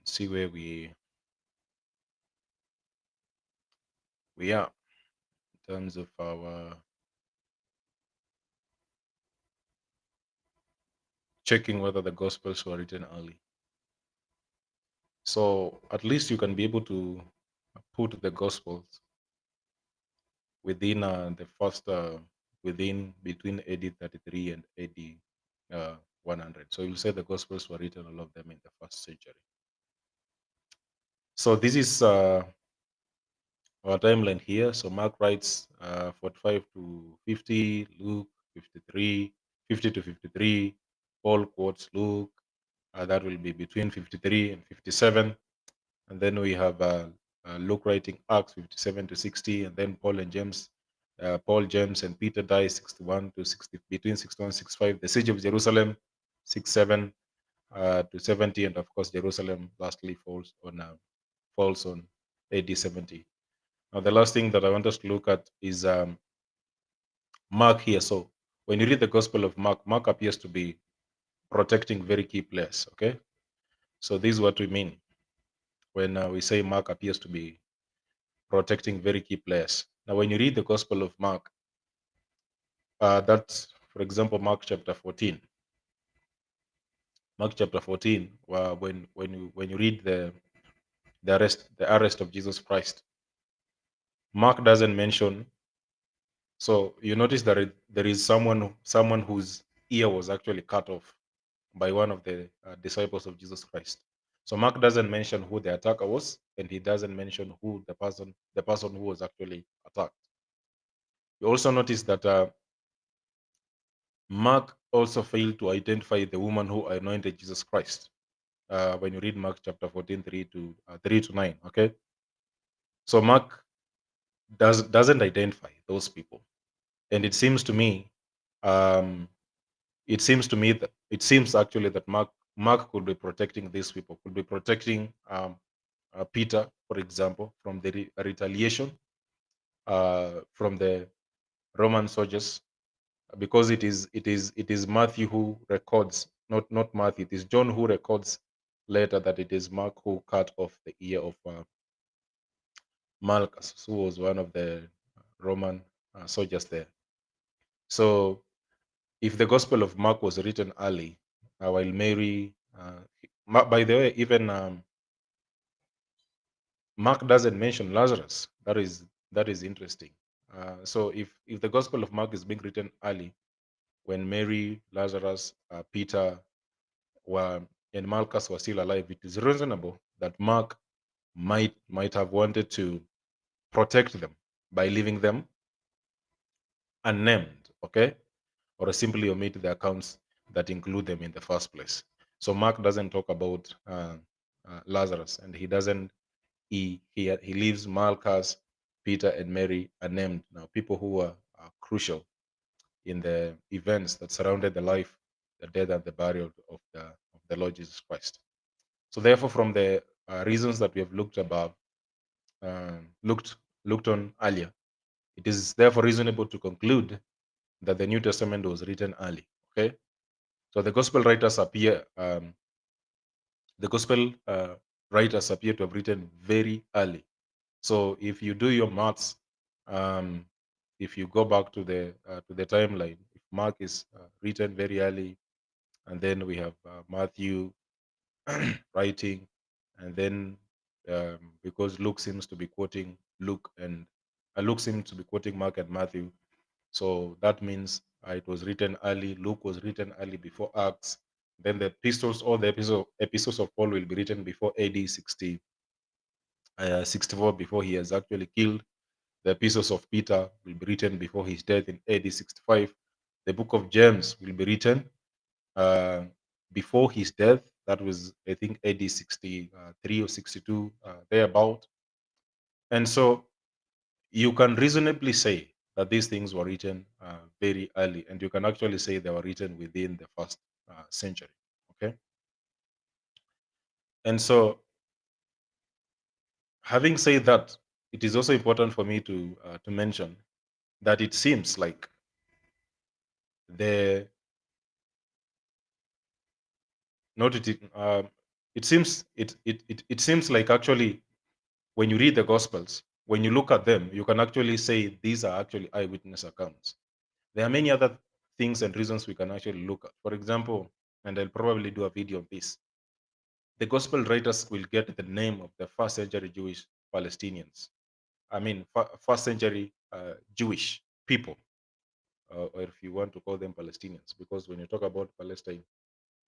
see where we are in terms of our checking whether the Gospels were written early. So at least you can be able to put the Gospels within the first, within between AD 33 and AD 100. So you'll say the Gospels were written, all of them, in the first century. So this is our timeline here. So Mark writes 45 to 50, Luke 53, 50 to 53. Paul quotes Luke. That will be between 53 and 57. And then we have Luke writing Acts 57 to 60. And then Paul, James, and Peter die 61 to 60, between 61 and 65. The siege of Jerusalem, 67 to 70. And of course, Jerusalem lastly falls on AD 70. Now, the last thing that I want us to look at is Mark here. So when you read the Gospel of Mark, Mark appears to be protecting very key players. Okay, so this is what we mean when we say Mark appears to be protecting very key players. Now, when you read the Gospel of Mark, that's, for example, Mark chapter 14. Mark chapter 14, when you read the arrest of Jesus Christ, Mark doesn't mention. So you notice that there is someone whose ear was actually cut off by one of the disciples of Jesus Christ. So Mark doesn't mention who the attacker was, and he doesn't mention who the person who was actually attacked. You also notice that Mark also failed to identify the woman who anointed Jesus Christ. When you read Mark chapter 14, 3 to 9, okay? So Mark doesn't identify those people. And um, it seems actually that Mark could be protecting these people, could be protecting Peter, for example, from the retaliation from the Roman soldiers, because it is Matthew who records, not Matthew, it is John who records later that it is Mark who cut off the ear of Malchus, who was one of the Roman soldiers there. So if the Gospel of Mark was written early, while Mary, by the way, even Mark doesn't mention Lazarus. That is interesting. So if the Gospel of Mark is being written early, when Mary, Lazarus, Peter were and Malchus were still alive, it is reasonable that Mark might have wanted to protect them by leaving them unnamed, okay, or simply omit the accounts that include them in the first place. So Mark doesn't talk about Lazarus, and he doesn't. He leaves Malchus, Peter, and Mary unnamed. Now, people who were crucial in the events that surrounded the life, the death, and the burial of the Lord Jesus Christ. So, therefore, from the reasons that we have looked above, looked on earlier, it is therefore reasonable to conclude that the New Testament was written early. Okay, so the gospel writers appear to have written very early. So if you do your maths, um, if you go back to the timeline, if Mark is written very early, and then we have Matthew writing, and then because Luke seems to be quoting Luke seems to be quoting Mark and Matthew, so that means it was written early. Luke was written early before Acts. Then the epistles, all the epistles of Paul will be written before AD 64, before he is actually killed. The epistles of Peter will be written before his death in AD 65. The book of James will be written uh, before his death. That was, I think, AD 63 or 62, thereabout. And so you can reasonably say that these things were written very early, and you can actually say they were written within the first century. Okay. And so, having said that, it is also important for me to mention that it seems like the not it, it seems like actually when you read the Gospels, when you look at them, you can actually say these are actually eyewitness accounts. There are many other things and reasons we can actually look at. For example, and I'll probably do a video on this, the Gospel writers will get the name of the first century Jewish Palestinians. I mean, first century Jewish people, or if you want to call them Palestinians, because when you talk about Palestine,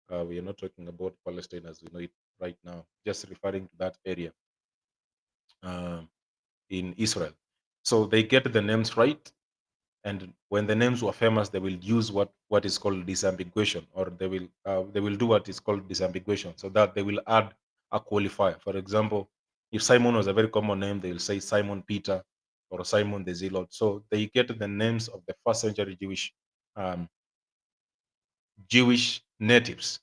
we are not talking about Palestine as we know it right now, just referring to that area um, in Israel. So they get the names right, and when the names were famous, they will use what is called disambiguation, or they will do what is called disambiguation, so that they will add a qualifier. For example, if Simon was a very common name, they will say Simon Peter or Simon the Zealot. So they get the names of the first century um, Jewish natives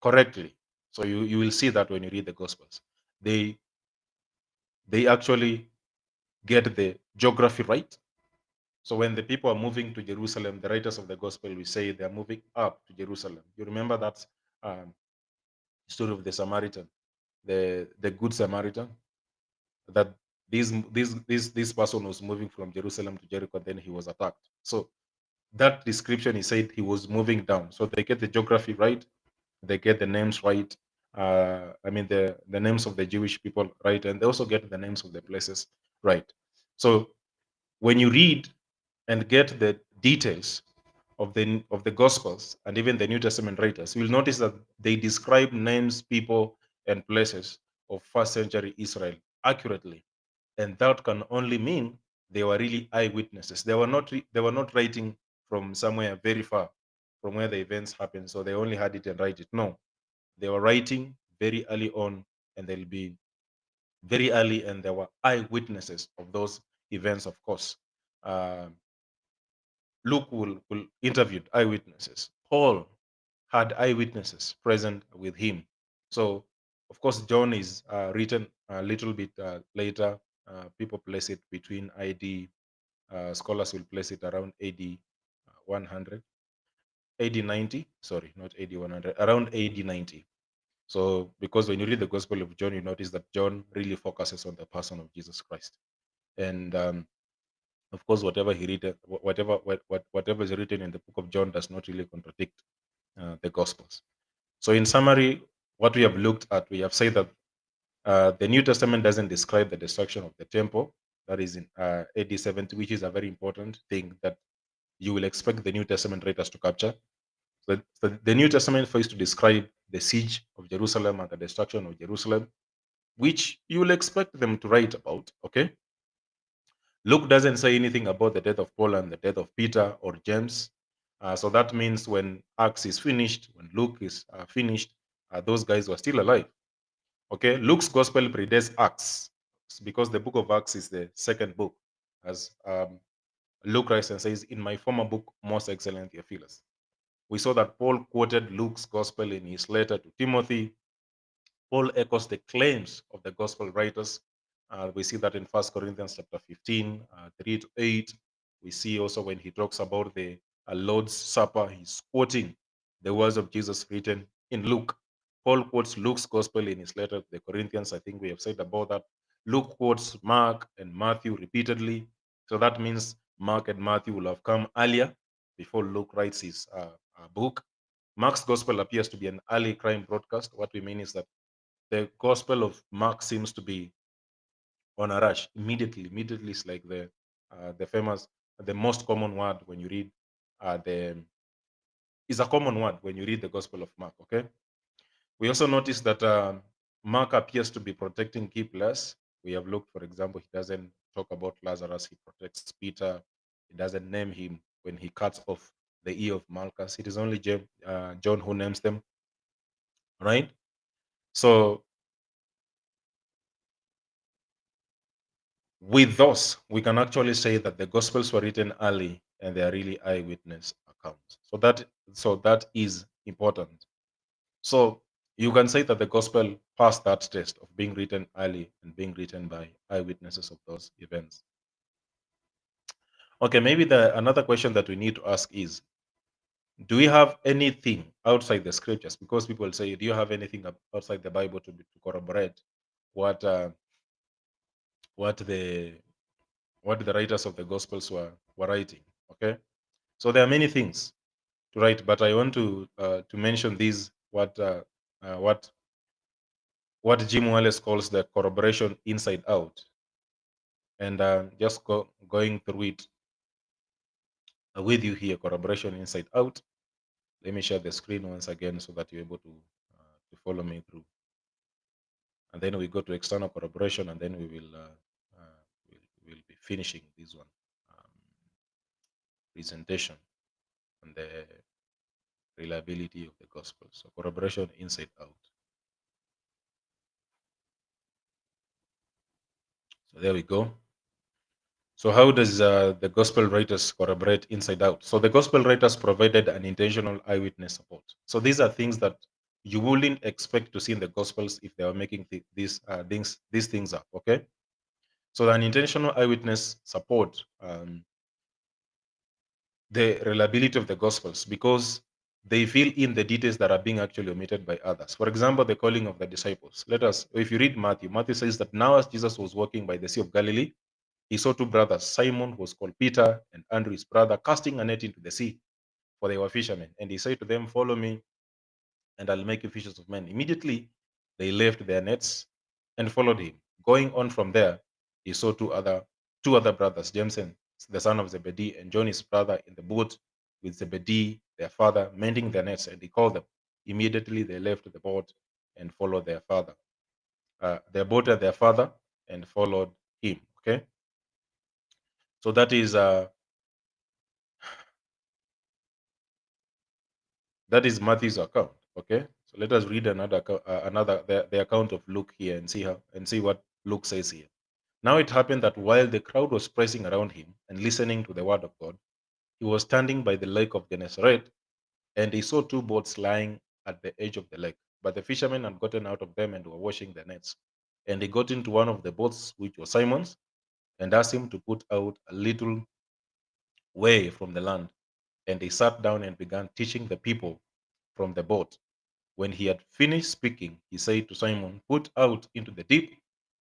correctly. So you will see that when you read the Gospels, they they actually get the geography right. So when the people are moving to Jerusalem, the writers of the gospel will say they are moving up to Jerusalem. You remember that um, story of the Samaritan, the good Samaritan, that this person was moving from Jerusalem to Jericho, then he was attacked. So that description, he said he was moving down. So they get the geography right, they get the names right. I mean the names of the Jewish people right, and they also get the names of the places right. So when you read and get the details of the Gospels and even the New Testament writers, you'll notice that they describe names, people, and places of first century Israel accurately, and that can only mean they were really eyewitnesses. They were not writing from somewhere very far from where the events happened, so they only had it and write it. No, they were writing very early on, and they'll be very early, and there were eyewitnesses of those events, of course. Um, Luke will interviewed eyewitnesses. Paul had eyewitnesses present with him. So, of course, John is written a little bit later. People place it between AD. Scholars will place it around AD 100, AD 90. Sorry, not AD 100, around AD 90. So, because when you read the Gospel of John, you notice that John really focuses on the person of Jesus Christ. And of course, whatever he read, whatever is written in the book of John does not really contradict the Gospels. So, in summary, what we have looked at, we have said that the New Testament doesn't describe the destruction of the temple. That is in AD 70, which is a very important thing that you will expect the New Testament writers to capture. So the New Testament fails to describe the siege of Jerusalem and the destruction of Jerusalem, which you will expect them to write about. Okay, Luke doesn't say anything about the death of Paul and the death of Peter or James. So that means when Acts is finished, when Luke is finished, those guys were still alive. Okay, Luke's gospel predates Acts because the book of Acts is the second book, as Luke writes and says, "In my former book, most excellent Theophilus." We saw that Paul quoted Luke's gospel in his letter to Timothy. Paul echoes the claims of the gospel writers. We see that in 1 Corinthians chapter 15, 3 to 8. We see also when he talks about the Lord's Supper, he's quoting the words of Jesus written in Luke. Paul quotes Luke's gospel in his letter to the Corinthians. I think we have said about that. Luke quotes Mark and Matthew repeatedly. So that means Mark and Matthew will have come earlier before Luke writes his book. Mark's gospel appears to be an early crime broadcast. What we mean is that the Gospel of Mark seems to be on a rush immediately. Immediately is like the famous, the most common word when you read the is a common word when you read the Gospel of Mark. Okay. We also notice that Mark appears to be protecting key players. We have looked, for example, he doesn't talk about Lazarus. He protects Peter. He doesn't name him when he cuts off the ear of Malchus. It is only John who names them, right? So with those, we can actually say that the Gospels were written early and they are really eyewitness accounts. So that is important. So you can say that the Gospel passed that test of being written early and being written by eyewitnesses of those events. Okay, maybe the another question that we need to ask is Do we have anything outside the scriptures? Because people say, do you have anything outside the Bible to corroborate what what the what the writers of the Gospels were writing? Okay, so there are many things to write, but I want to mention these what Jim Wallace calls the corroboration inside out, and just going through it with you here, corroboration inside out. Let me share the screen once again so that you're able to follow me through. And then we go to external corroboration, and then we will be finishing this one um, presentation on the reliability of the gospel. So corroboration inside out. So there we go. So how does the gospel writers corroborate inside out? So the gospel writers provided an intentional eyewitness support. So these are things that you wouldn't expect to see in the gospels if they were making these things up. Okay, so an intentional eyewitness support the reliability of the gospels because they fill in the details that are being actually omitted by others. For example, the calling of the disciples. If you read Matthew says that now as Jesus was walking by the Sea of Galilee, he saw two brothers, Simon, who was called Peter, and Andrew, his brother, casting a net into the sea, for they were fishermen. And he said to them, follow me, and I'll make you fishers of men. Immediately, they left their nets and followed him. Going on from there, he saw two other brothers, James and the son of Zebedee, and John his brother, in the boat with Zebedee, their father, mending their nets, and he called them. Immediately, they left the boat and followed their father. Their boat and their father and followed him. Okay, so that is Matthew's account. Okay, so let us read another the account of Luke here and see what Luke says here. Now it happened that while the crowd was pressing around him and listening to the word of God, he was standing by the lake of Gennesaret, and he saw two boats lying at the edge of the lake. But the fishermen had gotten out of them and were washing their nets. And he got into one of the boats, which was Simon's, and asked him to put out a little way from the land. And he sat down and began teaching the people from the boat. When he had finished speaking, he said to Simon, put out into the deep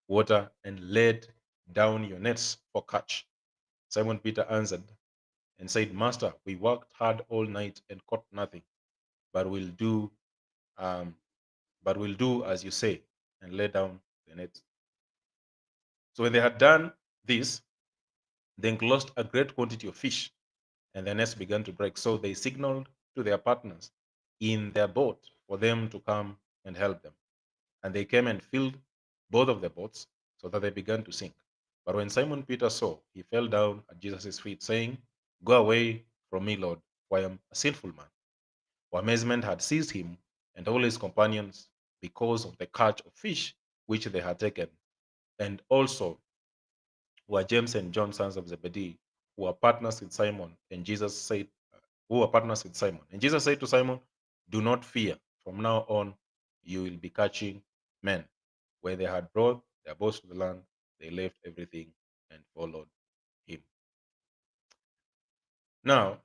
water and let down your nets for catch. Simon Peter answered and said, Master, we worked hard all night and caught nothing, but we'll do um, as you say, and let down the nets. So when they had done this, they enclosed a great quantity of fish, and the nets began to break. So they signaled to their partners in their boat for them to come and help them. And they came and filled both of the boats so that they began to sink. But when Simon Peter saw, he fell down at Jesus' feet, saying, Go away from me, Lord, for I am a sinful man. For amazement had seized him and all his companions because of the catch of fish which they had taken. And also were James and John, sons of Zebedee, who were partners with Simon. And Jesus said, Who were partners with Simon. And Jesus said to Simon, Do not fear. From now on, you will be catching men. When they had brought their boats to the land, they left everything and followed him. Now,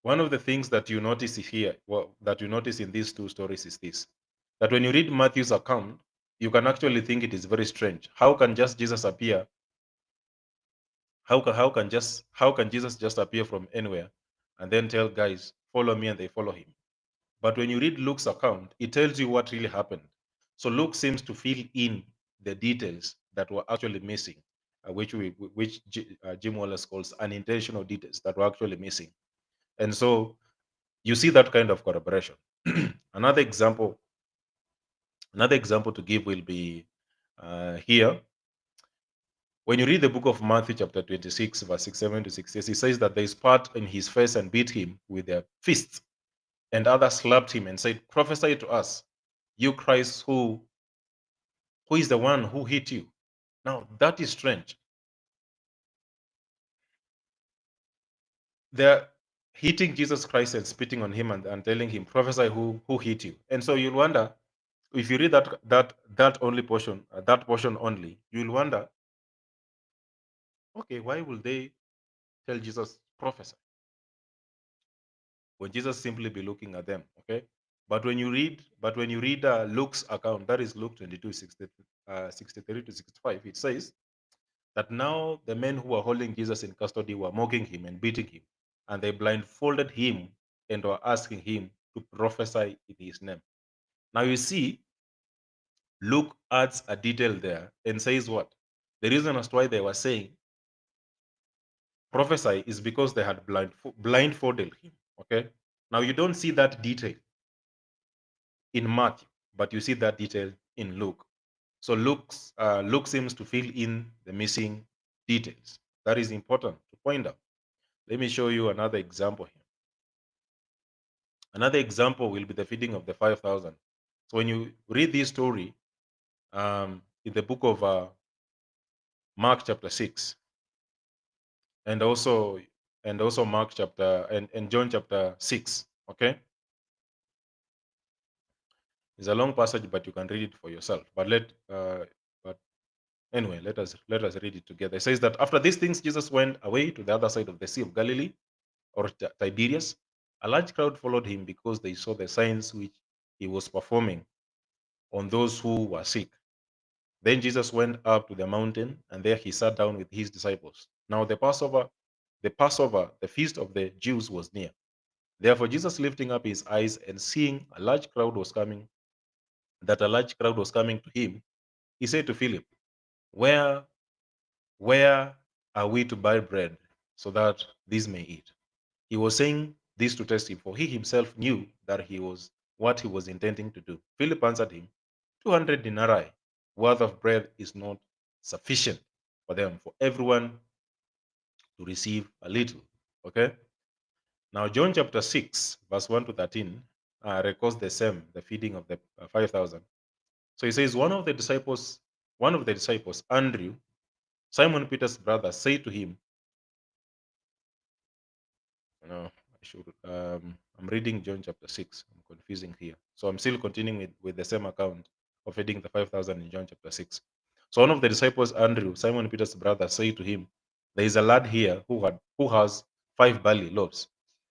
one of the things that you notice here, that you notice in these two stories is this, that when you read Matthew's account, you can actually think it is very strange. How can just Jesus appear? How can Jesus just appear from anywhere and then tell guys, follow me, and they follow him? But when you read Luke's account, it tells you what really happened. So Luke seems to fill in the details that were actually missing, which Jim Wallace calls unintentional details that were actually missing. And so you see that kind of corroboration. another example, another example to give will be here. When you read the book of Matthew, chapter 26, verse 67 to 68, he says that they spat in his face and beat him with their fists. And others slapped him and said, Prophesy to us, you Christ, who is the one who hit you? Now, that is strange. They're hitting Jesus Christ and spitting on him and telling him, Prophesy who hit you. And so you'll wonder, if you read that portion only, you'll wonder, okay, why will they tell Jesus prophesy? when Jesus simply be looking at them. Okay, but when you read Luke's account, that is Luke 22, 63 to 65, it says that now the men who were holding Jesus in custody were mocking him and beating him, and they blindfolded him and were asking him to prophesy in his name. Now you see, Luke adds a detail there and says what? The reason as to why they were saying prophesy is because they had blindfolded him. Okay. Now you don't see that detail in Matthew, but you see that detail in Luke. So Luke seems to fill in the missing details. That is important to point out. Let me show you another example here. Another example will be the feeding of the 5,000. So when you read this story in the book of Mark chapter 6, and also Mark chapter and John chapter 6, okay? It's a long passage, but you can read it for yourself. But anyway, let us read it together. It says that after these things, Jesus went away to the other side of the Sea of Galilee, or Tiberias. A large crowd followed him because they saw the signs which he was performing on those who were sick. Then Jesus went up to the mountain, and there he sat down with his disciples. Now the feast of the Jews was near. Therefore, Jesus, lifting up his eyes and seeing that a large crowd was coming to him, he said to Philip, Where where are we to buy bread so that these may eat? He was saying this to test him, for he himself knew that he was what he was intending to do. Philip answered him, 200 denarii worth of bread is not sufficient for them, for everyone to receive a little. Okay? Now, John chapter 6, verse 1 to 13, records the same, the feeding of the 5,000. So he says, one of the disciples, Andrew, Simon Peter's brother, said to him, no, I'm reading John chapter 6. I'm confusing here. So I'm still continuing with the same account of feeding the 5,000 in John chapter 6. So one of the disciples, Andrew, Simon Peter's brother, said to him, There is a lad here who has 5 barley loaves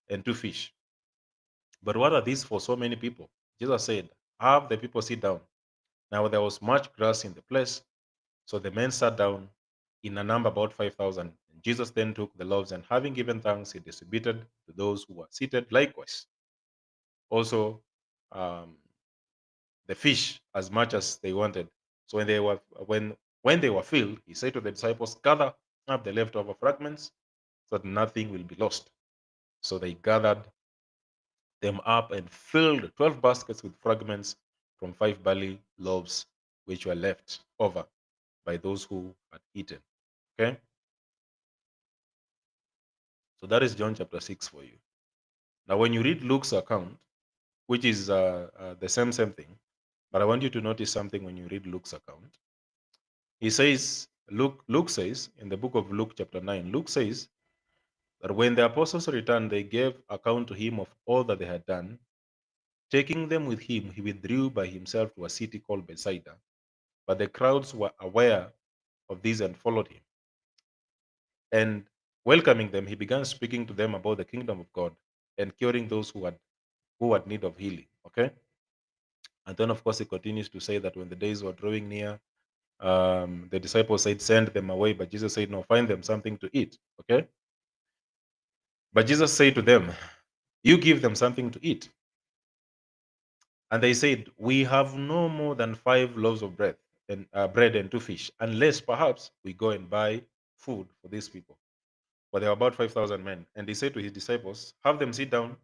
and 2 fish. But what are these for so many people? Jesus said, Have the people sit down. Now there was much grass in the place, so the men sat down in a number about 5,000. And Jesus then took the loaves, and having given thanks, he distributed to those who were seated. Likewise, also um, the fish as much as they wanted. So when they were filled, he said to the disciples, Gather up the leftover fragments, so that nothing will be lost. So they gathered them up and filled 12 baskets with fragments from 5 barley loaves, which were left over by those who had eaten. Okay, so that is John chapter 6 for you. Now, when you read Luke's account, which is the same thing, but I want you to notice something when you read Luke's account. He says, Luke says in the book of Luke, chapter 9, Luke says that when the apostles returned, they gave account to him of all that they had done. Taking them with him, he withdrew by himself to a city called Bethsaida. But the crowds were aware of this and followed him. And welcoming them, he began speaking to them about the kingdom of God and curing those who had need of healing. Okay. And then, of course, he continues to say that when the days were drawing near, the disciples said, Send them away. But Jesus said, No, find them something to eat. Okay. But Jesus said to them, You give them something to eat. And they said, We have no more than 5 loaves of bread and 2 fish, unless perhaps we go and buy food for these people. But there were about 5,000 men. And he said to his disciples, Have them sit down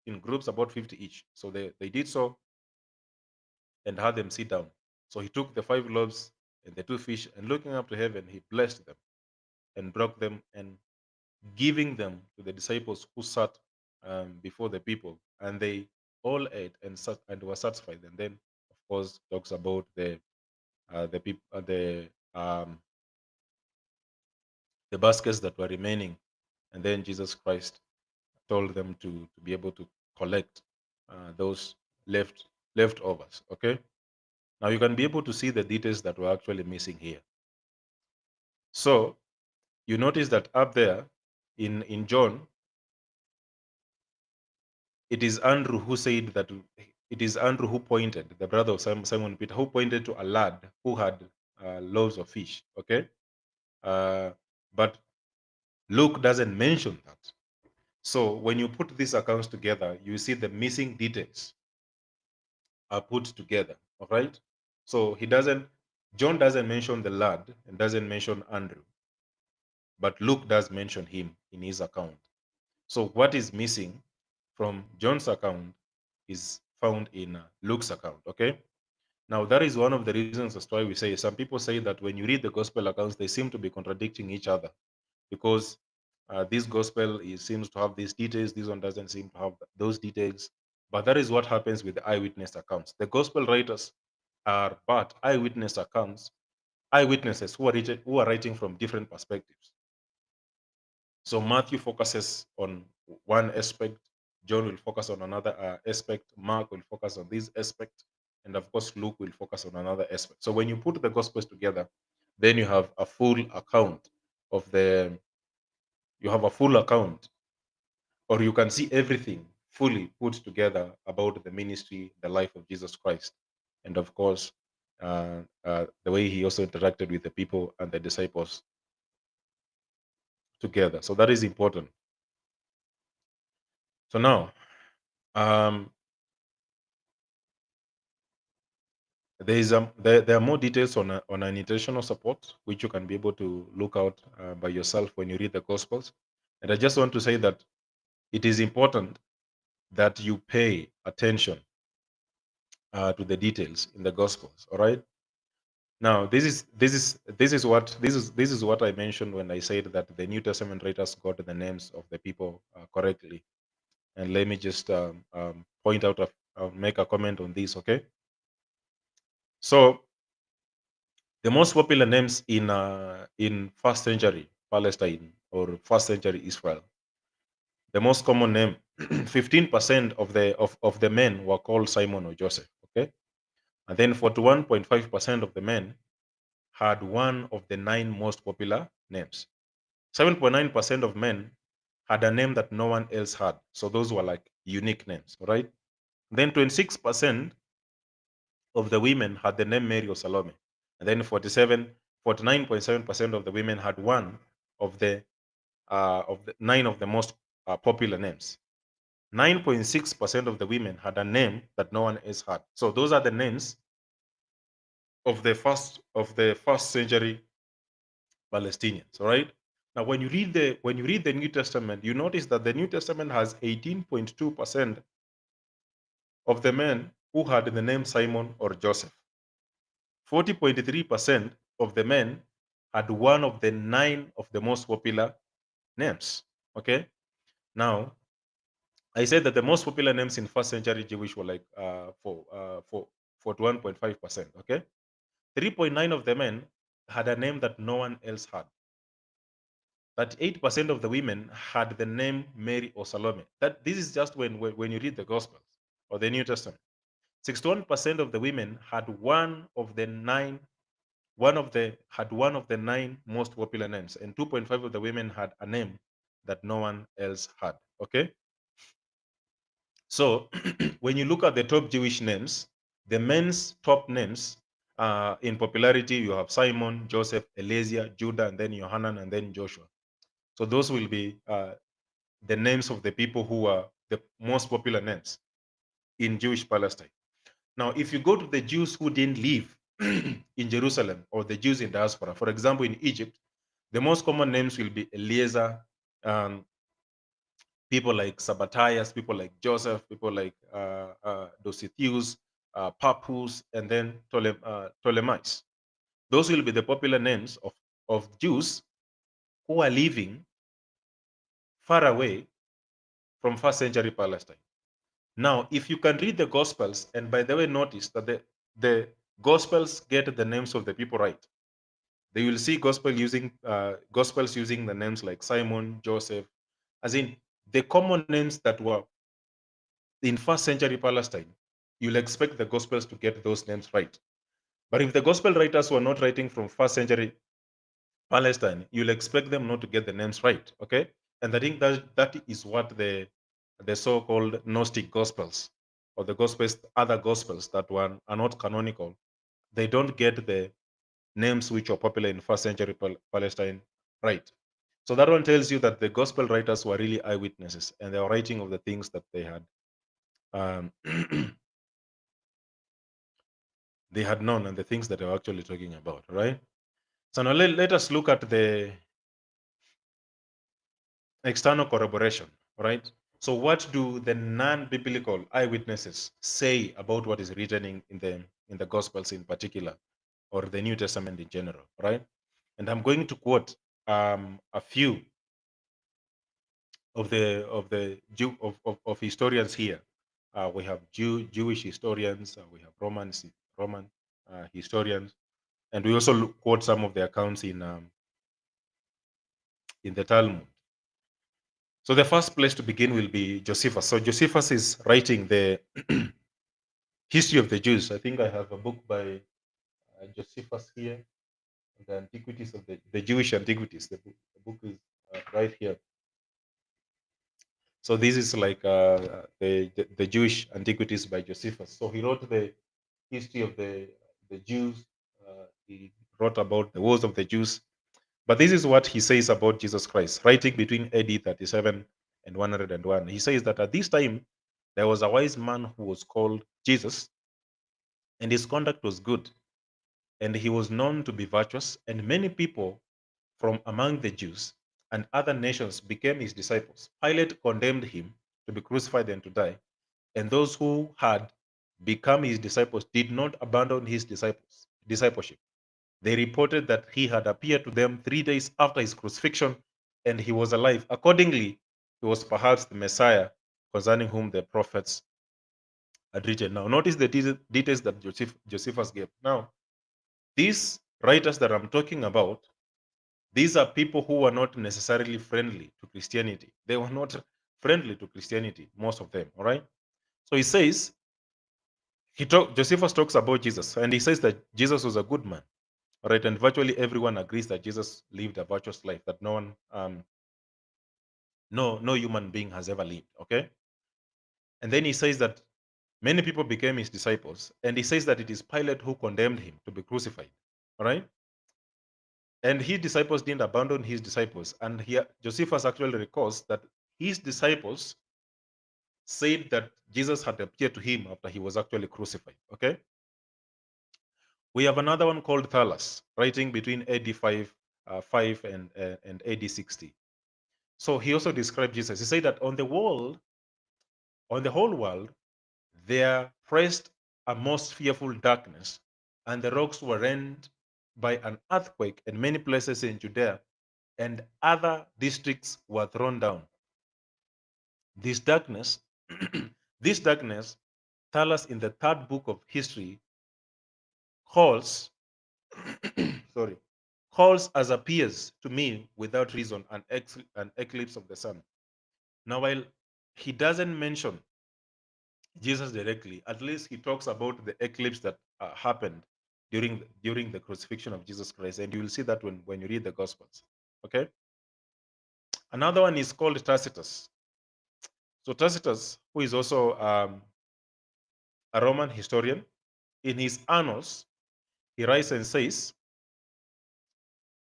in groups about 50 each. So they did so and had them sit down. So he took the 5 loaves and the 2 fish, and looking up to heaven, he blessed them and broke them, and giving them to the disciples who sat before the people. And they all ate and were satisfied. And then, of course, talks about um, the baskets that were remaining. And then Jesus Christ told them to be able to collect those leftovers. Okay. Now you can be able to see the details that were actually missing here. So you notice that up there in John, it is Andrew who said that it is Andrew who pointed, the brother of Simon Peter, who pointed to a lad who had loaves of fish. Okay, but Luke doesn't mention that. So when you put these accounts together, you see the missing details are put together. All right. So John doesn't mention the lad and doesn't mention Andrew, but Luke does mention him in his account. So what is missing from John's account is found in Luke's account. Okay. Now that is one of the reasons as to why we say some people say that when you read the gospel accounts, they seem to be contradicting each other because this gospel seems to have these details, this one doesn't seem to have those details. But that is what happens with the eyewitness accounts. The gospel writers are but eyewitness accounts, eyewitnesses who are writing from different perspectives. So Matthew focuses on one aspect, John will focus on another aspect, Mark will focus on this aspect, and of course Luke will focus on another aspect. So when you put the gospels together, then you have a full account of the you have a full account, or you can see everything fully put together about the ministry, the life of Jesus Christ, and of course the way he also interacted with the people and the disciples together. So that is important. So now, um, there are more details on an intentional support, which you can be able to look out by yourself when you read the Gospels. And I just want to say that it is important that you pay attention to the details in the Gospels. All right. Now, this is what I mentioned when I said that the New Testament writers got the names of the people correctly. And let me just point out, make a comment on this. Okay. So the most popular names in first century Palestine or first century Israel, the most common name, 15% of the men were called Simon or Joseph. Okay, and then 41.5% of the men had one of the 9 most popular names. 7.9% of men had a name that no one else had. So those were like unique names, all right? Then 26% of the women had the name Mary or Salome. And then 49.7% of the women had one of the 9 of the most popular names. 9.6% of the women had a name that no one else had. So those are the names of the first century Palestinians. All right. Now, when you read the New Testament, you notice that the New Testament has 18.2% of the men who had the name Simon or Joseph. 40.3% of the men had one of the 9 of the most popular names. Okay. Now, I said that the most popular names in first century Jewish were like for 41.5%. Okay. 3.9 of the men had a name that no one else had. That 8% of the women had the name Mary or Salome. That this is just when you read the Gospels or the New Testament. 61% of the women had one of the 9 most popular names, and 2.5 of the women had a name that no one else had. Okay, so when you look at the top Jewish names, the men's top names in popularity, you have Simon, Joseph, Eliezer, Judah, and then Yohanan, and then Joshua. So those will be the names of the people who are the most popular names in Jewish Palestine. Now, if you go to the Jews who didn't live in Jerusalem or the Jews in diaspora, for example, in Egypt, the most common names will be Eliezer, people like Sabbatias, people like Joseph, people like Dositheus, Pappus, and then Ptolemais. Those will be the popular names of Jews who are living far away from first century Palestine. Now, if you can read the Gospels, and by the way, notice that the Gospels get the names of the people right. They will see Gospels using the names like Simon, Joseph, as in the common names that were in first century Palestine. You'll expect the Gospels to get those names right. But if the Gospel writers were not writing from first century Palestine, you'll expect them not to get the names right. Okay, and I think that is what the so-called Gnostic Gospels, or the Gospels, other Gospels that are not canonical, they don't get the names which were popular in first century Palestine right. So that one tells you that the Gospel writers were really eyewitnesses, and they were writing of the things that they had um, they had known and the things that they were actually talking about, right? So now let us look at the external corroboration, right? So what do the non-biblical eyewitnesses say about what is written in the Gospels in particular, or the New Testament in general, right? And I'm going to quote a few of historians here. We have Jewish historians, we have Roman historians, and we also quote some of the accounts in the Talmud. So the first place to begin will be Josephus. So Josephus is writing the history of the Jews. I think I have a book by Josephus here, the antiquities of the Jewish antiquities. The book is right here. So this is like the Jewish antiquities by Josephus. So he wrote the history of the Jews. He wrote about the wars of the Jews. But this is what he says about Jesus Christ, writing between AD 37 and 101. He says that at this time, there was a wise man who was called Jesus, and his conduct was good, and he was known to be virtuous, and many people from among the Jews and other nations became his disciples. Pilate condemned him to be crucified and to die, and those who had become his disciples did not abandon his discipleship. They reported that he had appeared to them 3 days after his crucifixion and he was alive. Accordingly, he was perhaps the Messiah concerning whom the prophets had written. Now, notice the details that Josephus gave. Now, these writers that I'm talking about, these are people who were not necessarily friendly to Christianity. They were not friendly to Christianity, most of them, all right? So he says, Josephus talks about Jesus, and he says that Jesus was a good man. Right, and virtually everyone agrees that Jesus lived a virtuous life that no one, no human being has ever lived. Okay, and then he says that many people became his disciples, and he says that it is Pilate who condemned him to be crucified. All right, and his disciples didn't abandon his disciples, and here Josephus actually records that his disciples said that Jesus had appeared to him after he was actually crucified. Okay, we have another one called Thallus, writing between AD 5 and AD 60. So he also described Jesus. He said that on the whole world, there pressed a most fearful darkness, and the rocks were rent by an earthquake, and many places in Judea and other districts were thrown down. This darkness, this darkness, tell us in the third book of history, calls, sorry, calls as appears to me without reason an eclipse of the sun. Now, while he doesn't mention Jesus directly, at least he talks about the eclipse that happened during the crucifixion of Jesus Christ, and you will see that when you read the Gospels. Okay. Another one is called Tacitus. So Tacitus, who is also a Roman historian, in his Annals, he writes and says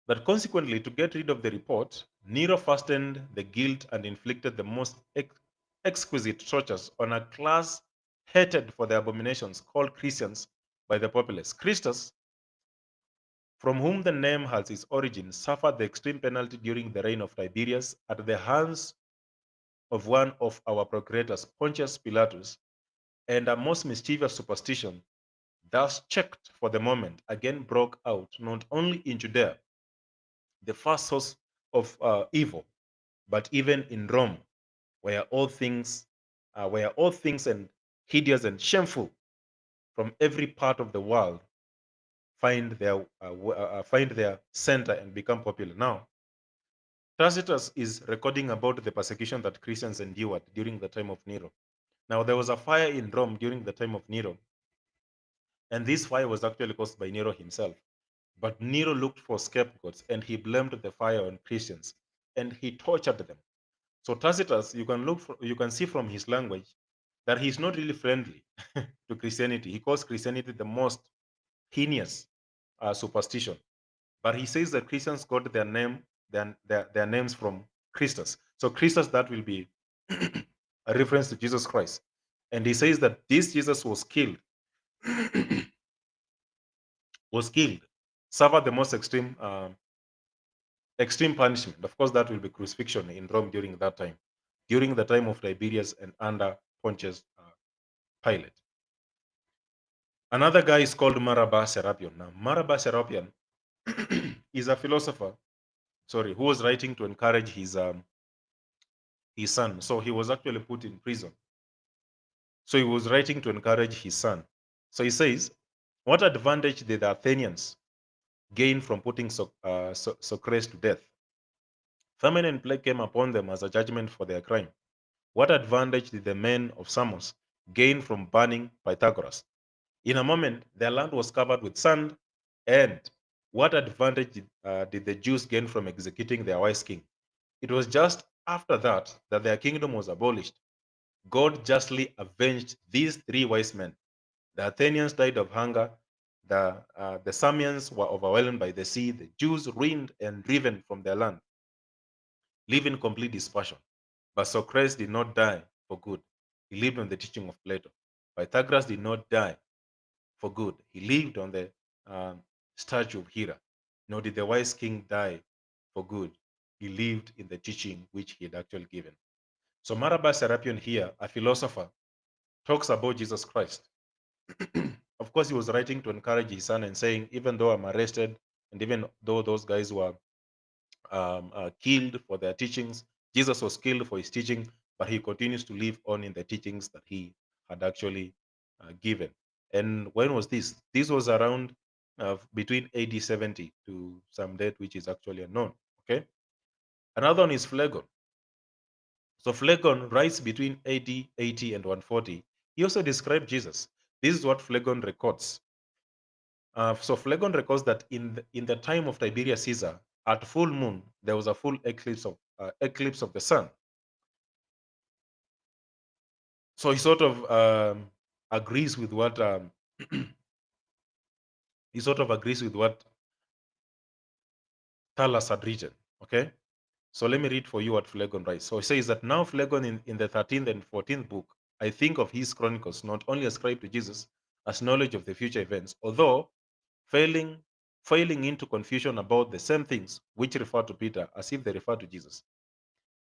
that consequently, to get rid of the report, Nero fastened the guilt and inflicted the most exquisite tortures on a class hated for their abominations called Christians by the populace. Christus, from whom the name has its origin, suffered the extreme penalty during the reign of Tiberius at the hands of one of our procurators, Pontius Pilatus, and a most mischievous superstition, thus checked for the moment, again broke out not only in Judea, the first source of evil, but even in Rome, where all things and hideous and shameful from every part of the world find their center and become popular. Now, Tacitus is recording about the persecution that Christians endured during the time of Nero. Now, there was a fire in Rome during the time of Nero, and this fire was actually caused by Nero himself. But Nero looked for scapegoats and he blamed the fire on Christians and he tortured them. So Tacitus, you can see from his language that he's not really friendly to Christianity. He calls Christianity the most heinous superstition. But he says that Christians got their names from Christus. So Christus, that will be a reference to Jesus Christ. And he says that this Jesus was killed, suffered the most extreme punishment. Of course, that will be crucifixion in Rome during that time, during the time of Tiberius and under Pontius Pilate. Another guy is called Maraba Serapion. Now, Maraba Serapion is a philosopher, who was writing to encourage his son. So he was actually put in prison. So he was writing to encourage his son. So he says, what advantage did the Athenians gain from putting Socrates to death? Famine and plague came upon them as a judgment for their crime. What advantage did the men of Samos gain from burning Pythagoras? In a moment, their land was covered with sand. And what advantage did the Jews gain from executing their wise king? It was just after that that their kingdom was abolished. God justly avenged these three wise men. The Athenians died of hunger. The Samians were overwhelmed by the sea. The Jews ruined and driven from their land, living complete dispersion. But Socrates did not die for good. He lived on the teaching of Plato. Pythagoras did not die for good. He lived on the statue of Hera. Nor did the wise king die for good. He lived in the teaching which he had actually given. So Maraba Serapion here, a philosopher, talks about Jesus Christ. Of course, he was writing to encourage his son and saying, even though I'm arrested, and even though those guys were killed for their teachings, Jesus was killed for his teaching, but he continues to live on in the teachings that he had actually given. And when was this? This was around between AD 70 to some date, which is actually unknown. Okay. Another one is Phlegon. So Phlegon writes between AD 80 and 140. He also described Jesus. This is what Phlegon records. So Phlegon records that in the time of Tiberius Caesar, at full moon, there was a full eclipse of the sun. So he sort of agrees with what he sort of agrees with what Thales had written. Okay, so let me read for you what Phlegon writes. So he says that now Phlegon in the 13th and 14th book, I think of his chronicles not only ascribed to Jesus as knowledge of the future events, although failing into confusion about the same things which refer to Peter as if they refer to Jesus,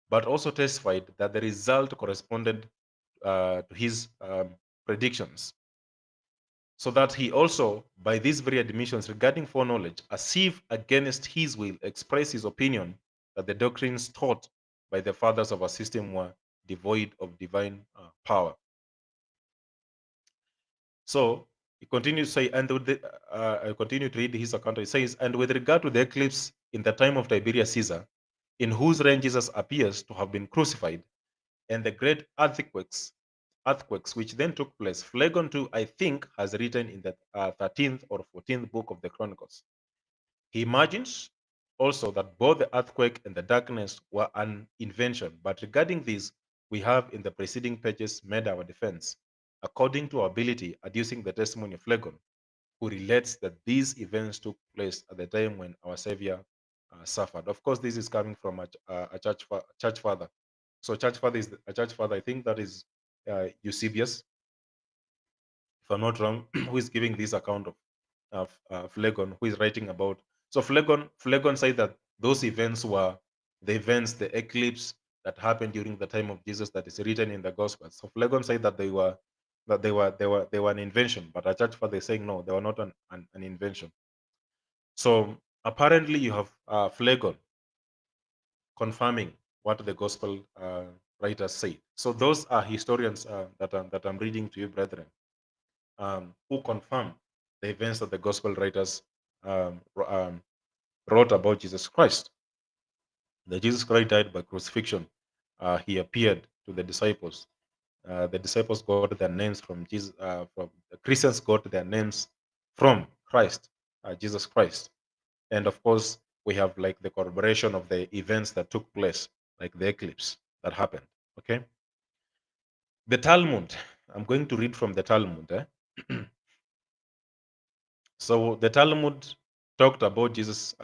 but also testified that the result corresponded to his predictions, so that he also, by these very admissions regarding foreknowledge, as if against his will, expressed his opinion that the doctrines taught by the fathers of our system were devoid of divine power. So he continues to say, and I continue to read his account. It says, and with regard to the eclipse in the time of Tiberius Caesar, in whose reign Jesus appears to have been crucified, and the great earthquakes which then took place, Phlegon too, I think, has written in the 13th or 14th book of the Chronicles. He imagines also that both the earthquake and the darkness were an invention, but regarding this, we have in the preceding pages made our defense, according to our ability, adducing the testimony of Phlegon, who relates that these events took place at the time when our Savior suffered. Of course, this is coming from a church father. So church father is a church father. I think that is Eusebius, if I'm not wrong, who is giving this account of Phlegon, who is writing about. So Phlegon said that those events were the events, the eclipse that happened during the time of Jesus that is written in the Gospels. So Phlegon said that they were an invention, but a church father is saying no, they were not an invention. So apparently, you have Phlegon confirming what the Gospel writers say. So those are historians that I'm reading to you, brethren, who confirm the events that the Gospel writers wrote about Jesus Christ. That Jesus Christ died by crucifixion. He appeared to the disciples. The disciples got their names from Jesus. From the Christians got their names from Christ, Jesus Christ. And of course, we have like the corroboration of the events that took place, like the eclipse. that happened. Okay. The Talmud. I'm going to read from the Talmud. So the Talmud talked about Jesus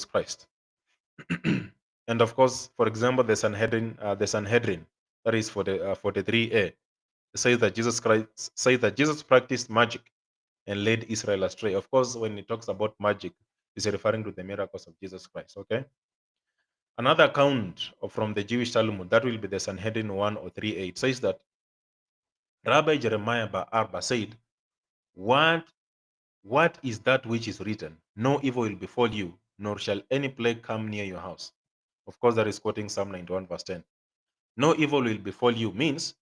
Christ. And of course, for example, the Sanhedrin, that is for the 43a, says that Jesus practiced magic and led Israel astray. Of course, when it talks about magic, it's referring to the miracles of Jesus Christ. Okay. Another account from the Jewish Talmud, that will be the Sanhedrin 1 or 3a, it says that Rabbi Jeremiah Bar Arba said, What is that which is written? No evil will befall you, nor shall any plague come near your house. Of course, that is quoting Psalm 91, verse 10. No evil will befall you means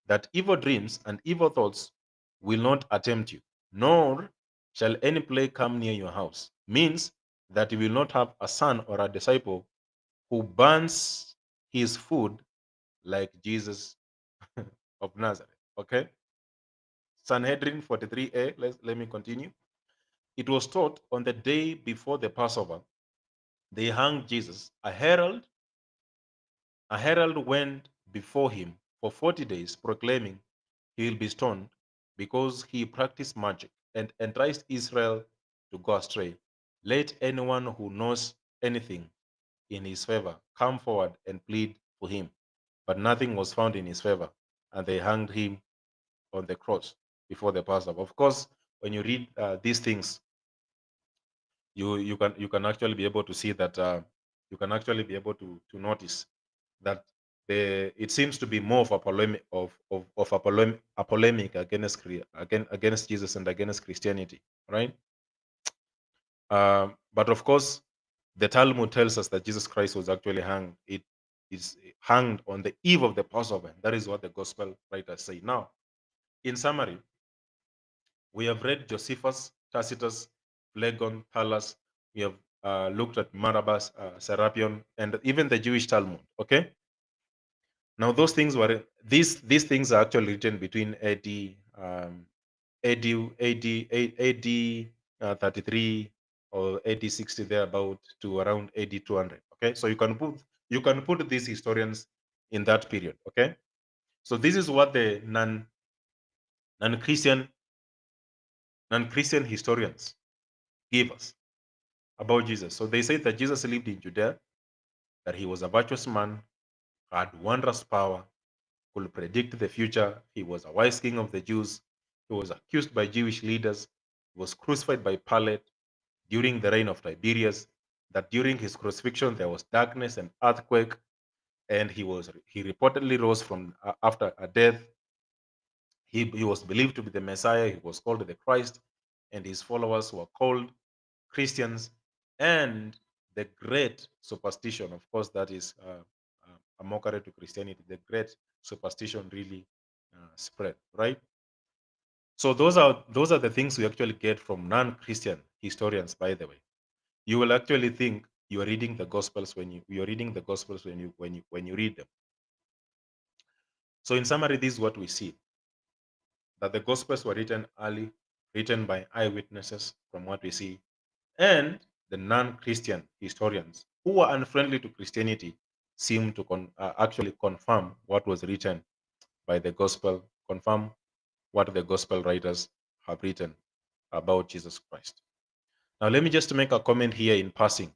that evil dreams and evil thoughts will not attempt you, nor shall any plague come near your house. Means that you will not have a son or a disciple who burns his food like Jesus of Nazareth. Okay? Sanhedrin 43a, let me continue. It was taught on the day before the Passover, they hung Jesus. A herald went before him for 40 days, proclaiming he will be stoned because he practiced magic and enticed Israel to go astray. Let anyone who knows anything in his favor come forward and plead for him. But nothing was found in his favor, and they hanged him on the cross before the Passover. Of course, when you read these things, you can actually be able to see that you can actually be able to notice that it seems to be more of a polemic a polemic against Jesus and against Christianity, right? But of course, the Talmud tells us that Jesus Christ was actually hanged. It is hanged on the eve of the Passover. That is what the gospel writers say. Now, in summary, we have read Josephus, Tacitus, Phlegon, Thales. We have looked at Marabas, Serapion, and even the Jewish Talmud. Okay. Now, these things are actually written between AD 33 or AD 60 thereabout to around AD 200. Okay, so you can put these historians in that period. Okay, so this is what the non-Christian non-Christian historians give us about Jesus. So they say that Jesus lived in Judea, that he was a virtuous man, had wondrous power, could predict the future. He was a wise king of the Jews. He was accused by Jewish leaders. He was crucified by Pilate during the reign of Tiberius. That during his crucifixion there was darkness and earthquake, and he reportedly rose from after a death. He was believed to be the Messiah. He was called the Christ, and his followers were called Christians. And the great superstition, of course, that is a mockery to Christianity. The great superstition really spread, right? So those are the things we actually get from non-Christian historians. By the way, you will actually think you are reading the Gospels you're reading the Gospels when you read them. So in summary, this is what we see: that the Gospels were written early, written by eyewitnesses, from what we see, and the non-Christian historians who were unfriendly to Christianity seem to actually confirm what was written by the Gospel, confirm what the Gospel writers have written about Jesus Christ. Now, let me just make a comment here in passing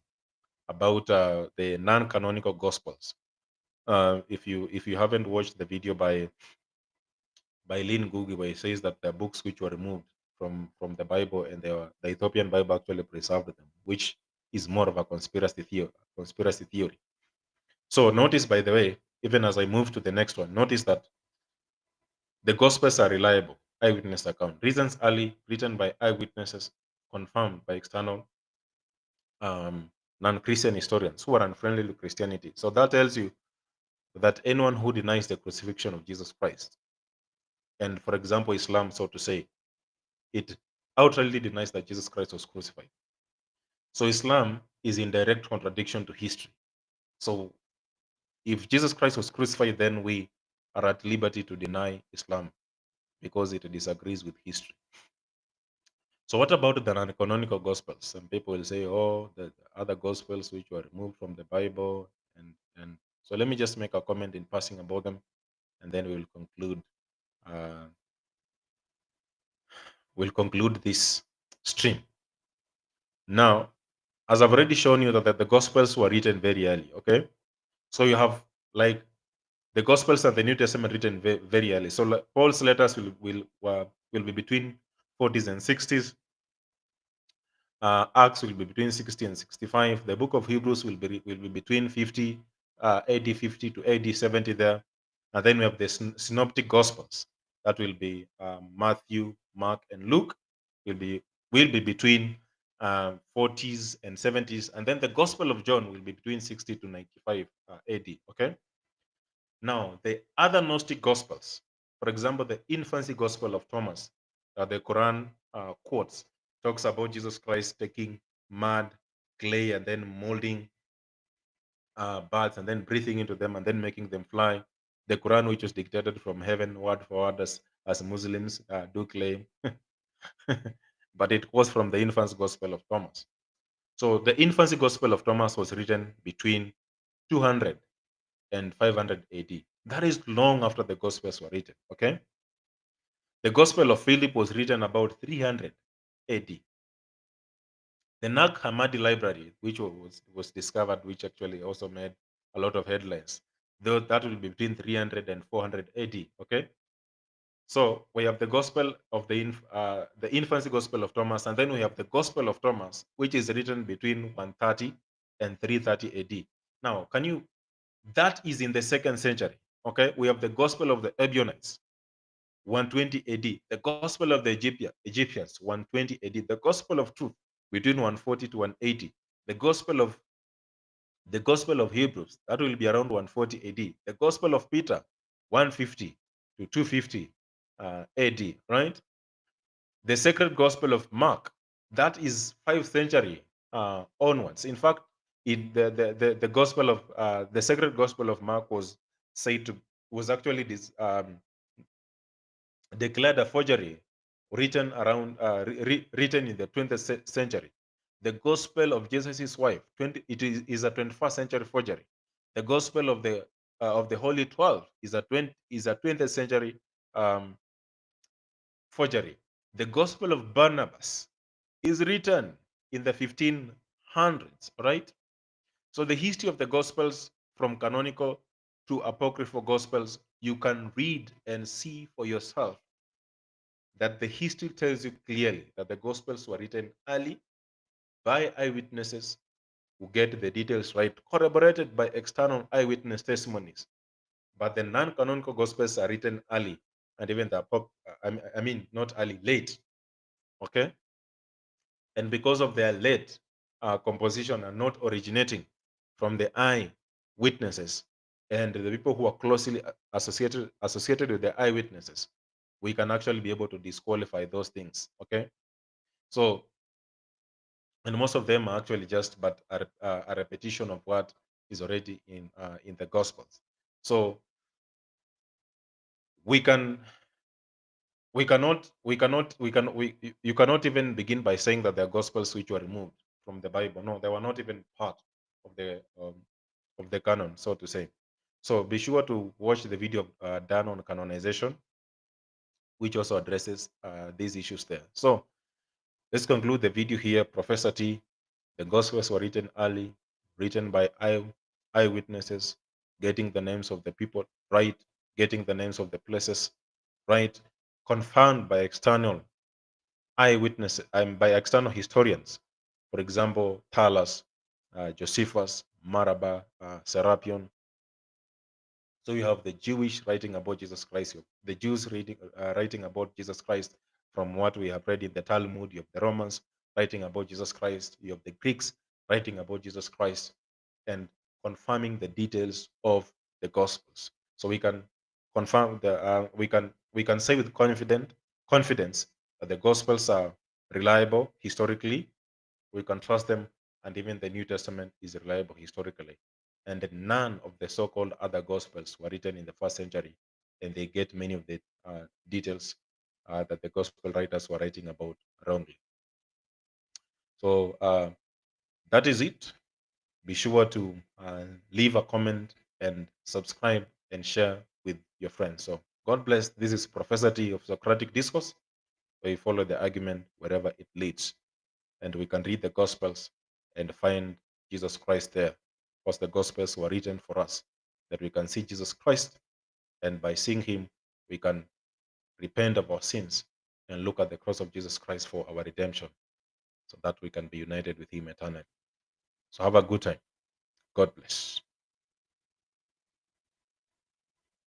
about the non-canonical Gospels. If you haven't watched the video by Lynn Gugi, where he says that the books which were removed from the Bible and the Ethiopian Bible actually preserved them, which is more of a conspiracy theory. So notice, by the way, even as I move to the next one, notice that the Gospels are reliable eyewitness account. Reasons early, written by eyewitnesses, confirmed by external non-Christian historians who are unfriendly to Christianity. So that tells you that anyone who denies the crucifixion of Jesus Christ, and for example, Islam, so to say, it outrightly denies that Jesus Christ was crucified. So Islam is in direct contradiction to history. So if Jesus Christ was crucified, then we are at liberty to deny Islam because it disagrees with history. So what about the non-canonical gospels? Some people will say, oh, the other gospels which were removed from the Bible and So let me just make a comment in passing about them, and then we will conclude. Uh, we'll conclude this stream. Now, as I've already shown you that the Gospels were written very early. Okay, so you have like the Gospels and the New Testament written very early. So Paul's letters will be between 40s and 60s. Acts will be between 60 and 65. The book of Hebrews will be between 50 AD 50 to AD 70 there. And then we have the synoptic gospels that will be Matthew, Mark, and Luke will be between 40s and 70s, and then the Gospel of John will be between 60 to 95 AD. Okay. Now the other Gnostic gospels, for example, the infancy gospel of Thomas, the Quran quotes, talks about Jesus Christ taking mud, clay, and then molding birds and then breathing into them and then making them fly. The Quran, which was dictated from heaven word for word, as Muslims do claim, but it was from the infancy gospel of Thomas. So the infancy gospel of Thomas was written between 200 and 500 AD. That is long after the gospels were written. Okay. The gospel of Philip was written about 300 AD. The Nag Hammadi library, which was discovered, which actually also made a lot of headlines, though that will be between 300 and 400 AD. Okay. So we have the gospel of the infancy gospel of Thomas, and then we have the gospel of Thomas, which is written between 130 and 330 AD. Now, that is in the 2nd century. Okay, we have the gospel of the Ebionites, 120 AD. The gospel of the Egyptians, 120 AD. The gospel of truth, between 140 to 180. The gospel of Hebrews, that will be around 140 AD. The gospel of Peter, 150 to 250 AD, right? The sacred gospel of Mark, that is 5th century onwards. In fact, the gospel of the sacred gospel of Mark was actually declared a forgery, written in the 20th century. The gospel of Jesus' wife, is a 21st century forgery. The gospel of the Holy 12 is a 20th century um, forgery. The gospel of Barnabas is written in the 1500s, right? So the history of the gospels, from canonical to apocryphal gospels, you can read and see for yourself that the history tells you clearly that the gospels were written early by eyewitnesses who get the details right, corroborated by external eyewitness testimonies. But the non-canonical gospels are written early, and even not early, late. Okay. And because of their late composition and not originating from the eye witnesses and the people who are closely associated with the eyewitnesses, we can actually be able to disqualify those things. Okay. So, and most of them are actually just but a repetition of what is already in the gospels. So we can you cannot even begin by saying that there are gospels which were removed from the Bible. No, they were not even part of the canon, so to say. So be sure to watch the video done on canonization, which also addresses these issues there. So let's conclude the video here. Professor T, the gospels were written early, written by eyewitnesses, getting the names of the people right, getting the names of the places right, confirmed by external eyewitnesses and by external historians. For example, Thales, Josephus, Maraba, Serapion. So you have the Jewish writing about Jesus Christ, the Jews writing about Jesus Christ from what we have read in the Talmud. You have the Romans writing about Jesus Christ. You have the Greeks writing about Jesus Christ and confirming the details of the Gospels. So we can confirm we can say with confidence that the Gospels are reliable historically. We can trust them, and even the New Testament is reliable historically. And none of the so-called other Gospels were written in the 1st century, and they get many of the details that the Gospel writers were writing about wrongly. So that is it. Be sure to leave a comment and subscribe and share with your friends. So God bless. This is Professor T of Socratic Discourse, where we follow the argument wherever it leads. And we can read the Gospels and find Jesus Christ there. Because the Gospels were written for us, that we can see Jesus Christ, and by seeing him, we can repent of our sins and look at the cross of Jesus Christ for our redemption, so that we can be united with him eternally. So have a good time. God bless.